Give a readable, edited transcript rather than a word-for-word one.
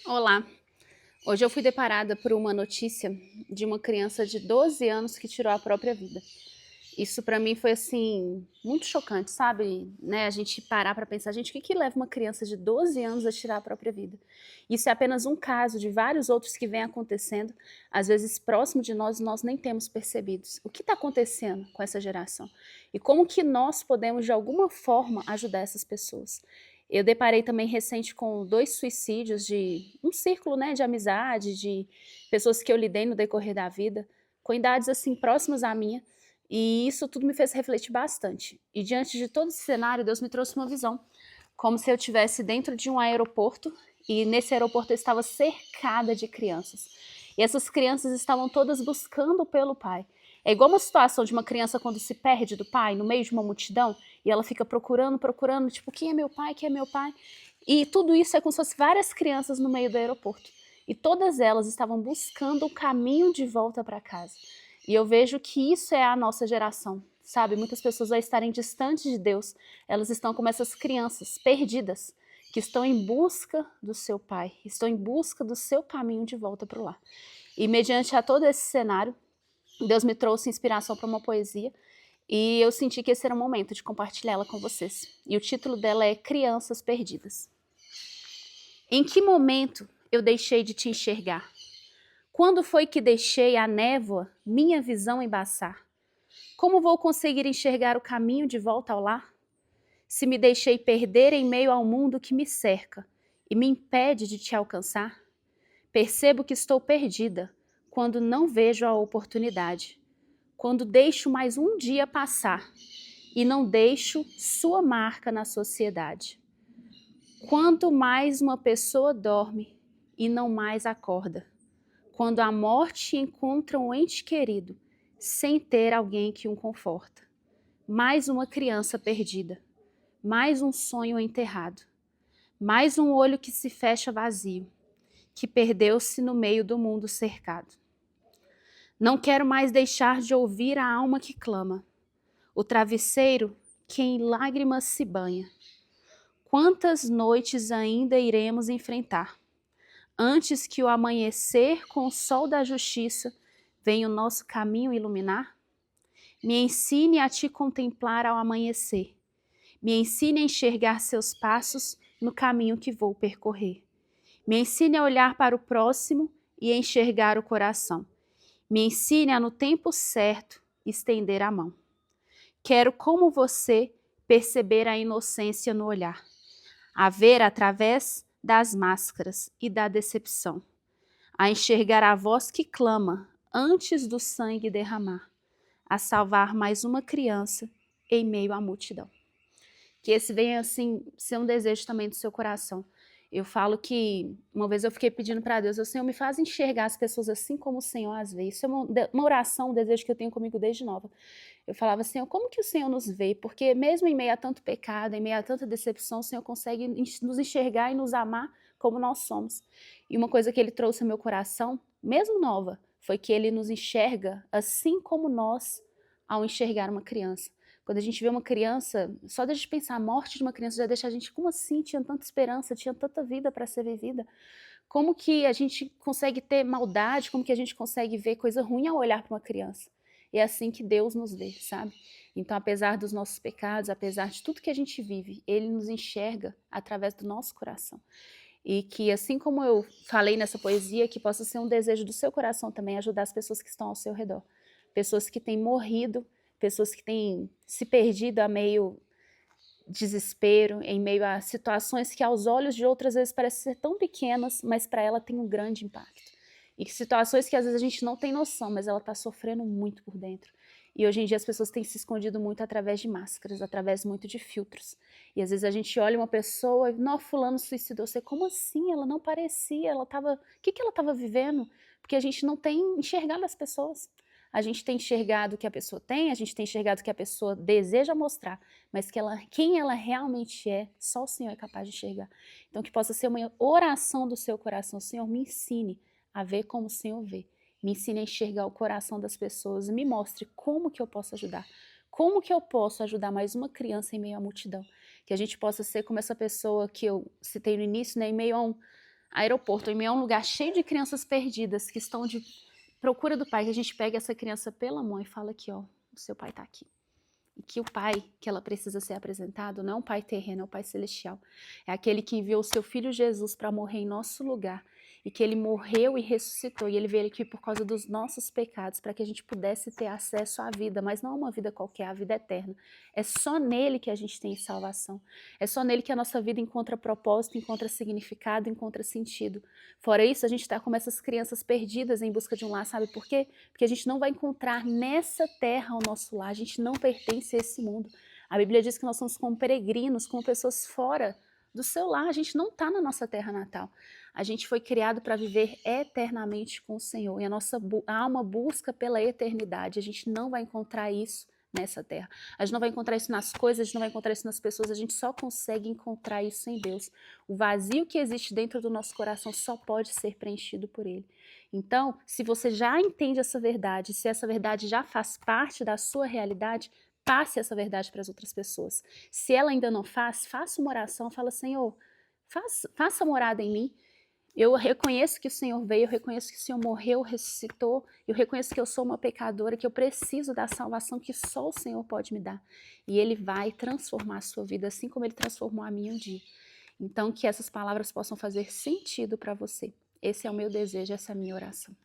Olá, hoje eu fui deparada por uma notícia de uma criança de 12 anos que tirou a própria vida. Isso para mim foi assim, muito chocante, sabe? Né? A gente parar para pensar, gente, o que que leva uma criança de 12 anos a tirar a própria vida? Isso é apenas um caso de vários outros que vêm acontecendo, às vezes próximo de nós, nós nem temos percebidos. O que está acontecendo com essa geração? E como que nós podemos, de alguma forma, ajudar essas pessoas? Eu deparei também recente com 2 suicídios de um círculo, né, de amizade, de pessoas que eu lidei no decorrer da vida, com idades assim próximas à minha, e isso tudo me fez refletir bastante. E diante de todo esse cenário, Deus me trouxe uma visão, como se eu estivesse dentro de um aeroporto, e nesse aeroporto eu estava cercada de crianças. E essas crianças estavam todas buscando pelo pai. É igual uma situação de uma criança quando se perde do pai, no meio de uma multidão, e ela fica procurando, procurando, tipo, quem é meu pai, quem é meu pai? E tudo isso é como se fosse várias crianças no meio do aeroporto. E todas elas estavam buscando o caminho de volta para casa. E eu vejo que isso é a nossa geração, sabe? Muitas pessoas ao estarem distantes de Deus, elas estão como essas crianças perdidas, que estão em busca do seu pai, estão em busca do seu caminho de volta para o lar. E mediante a todo esse cenário, Deus me trouxe inspiração para uma poesia e eu senti que esse era o momento de compartilhar ela com vocês. E o título dela é Crianças Perdidas. Em que momento eu deixei de te enxergar? Quando foi que deixei a névoa minha visão embaçar? Como vou conseguir enxergar o caminho de volta ao lar? Se me deixei perder em meio ao mundo que me cerca e me impede de te alcançar? Percebo que estou perdida quando não vejo a oportunidade, quando deixo mais um dia passar e não deixo sua marca na sociedade. Quanto mais uma pessoa dorme e não mais acorda, quando a morte encontra um ente querido sem ter alguém que o conforta. Mais uma criança perdida, mais um sonho enterrado, mais um olho que se fecha vazio, que perdeu-se no meio do mundo cercado. Não quero mais deixar de ouvir a alma que clama, o travesseiro que em lágrimas se banha. Quantas noites ainda iremos enfrentar, antes que o amanhecer com o sol da justiça venha o nosso caminho iluminar? Me ensine a te contemplar ao amanhecer. Me ensine a enxergar seus passos no caminho que vou percorrer. Me ensine a olhar para o próximo e a enxergar o coração. Me ensine a, no tempo certo, estender a mão. Quero, como você, perceber a inocência no olhar, a ver através das máscaras e da decepção, a enxergar a voz que clama antes do sangue derramar, a salvar mais uma criança em meio à multidão. Que esse venha, assim, ser um desejo também do seu coração. Eu falo que uma vez eu fiquei pedindo para Deus, o Senhor me faz enxergar as pessoas assim como o Senhor as vê. Isso é uma oração, um desejo que eu tenho comigo desde nova. Eu falava, Senhor, como que o Senhor nos vê? Porque mesmo em meio a tanto pecado, em meio a tanta decepção, o Senhor consegue nos enxergar e nos amar como nós somos. E uma coisa que Ele trouxe ao meu coração, mesmo nova, foi que Ele nos enxerga assim como nós ao enxergar uma criança. Quando a gente vê uma criança, só de a gente pensar a morte de uma criança já deixa a gente, como assim? Tinha tanta esperança, tinha tanta vida para ser vivida. Como que a gente consegue ter maldade, como que a gente consegue ver coisa ruim ao olhar para uma criança? É assim que Deus nos vê, sabe? Então, apesar dos nossos pecados, apesar de tudo que a gente vive, Ele nos enxerga através do nosso coração. E que, assim como eu falei nessa poesia, que possa ser um desejo do seu coração também ajudar as pessoas que estão ao seu redor. Pessoas que têm morrido, pessoas que têm se perdido a meio desespero, em meio a situações que aos olhos de outras vezes parecem ser tão pequenas, mas para ela tem um grande impacto. E situações que às vezes a gente não tem noção, mas ela está sofrendo muito por dentro. E hoje em dia as pessoas têm se escondido muito através de máscaras, através muito de filtros. E às vezes a gente olha uma pessoa e, não, fulano suicidou. Você, como assim? Ela não parecia, ela estava... O que ela estava vivendo? Porque a gente não tem enxergado as pessoas. A gente tem enxergado o que a pessoa tem, a gente tem enxergado o que a pessoa deseja mostrar, mas quem ela realmente é, só o Senhor é capaz de enxergar. Então que possa ser uma oração do seu coração. Senhor, me ensine a ver como o Senhor vê. Me ensine a enxergar o coração das pessoas e me mostre como que eu posso ajudar. Como que eu posso ajudar mais uma criança em meio à multidão? Que a gente possa ser como essa pessoa que eu citei no início, né, em meio aeroporto, em meio a um lugar cheio de crianças perdidas que estão de procura do pai, que a gente pega essa criança pela mão e fala aqui, ó, o seu pai está aqui. E que o pai que ela precisa ser apresentado não é um pai terreno, é o pai celestial. É aquele que enviou o seu filho Jesus para morrer em nosso lugar. E que ele morreu e ressuscitou. E ele veio aqui por causa dos nossos pecados, para que a gente pudesse ter acesso à vida. Mas não uma vida qualquer, a vida eterna. É só nele que a gente tem salvação. É só nele que a nossa vida encontra propósito, encontra significado, encontra sentido. Fora isso, a gente está como essas crianças perdidas em busca de um lar, sabe por quê? Porque a gente não vai encontrar nessa terra o nosso lar, a gente não pertence a esse mundo. A Bíblia diz que nós somos como peregrinos, como pessoas fora do seu lar, a gente não está na nossa terra natal. A gente foi criado para viver eternamente com o Senhor, e a nossa alma busca pela eternidade, a gente não vai encontrar isso nessa terra. A gente não vai encontrar isso nas coisas, a gente não vai encontrar isso nas pessoas, a gente só consegue encontrar isso em Deus. O vazio que existe dentro do nosso coração só pode ser preenchido por Ele. Então, se você já entende essa verdade, se essa verdade já faz parte da sua realidade, passe essa verdade para as outras pessoas. Se ela ainda não faz, faça uma oração, fala, Senhor, faça morada em mim. Eu reconheço que o Senhor veio, eu reconheço que o Senhor morreu, ressuscitou, eu reconheço que eu sou uma pecadora, que eu preciso da salvação que só o Senhor pode me dar. E Ele vai transformar a sua vida, assim como Ele transformou a minha um dia. Então, que essas palavras possam fazer sentido para você. Esse é o meu desejo, essa é a minha oração.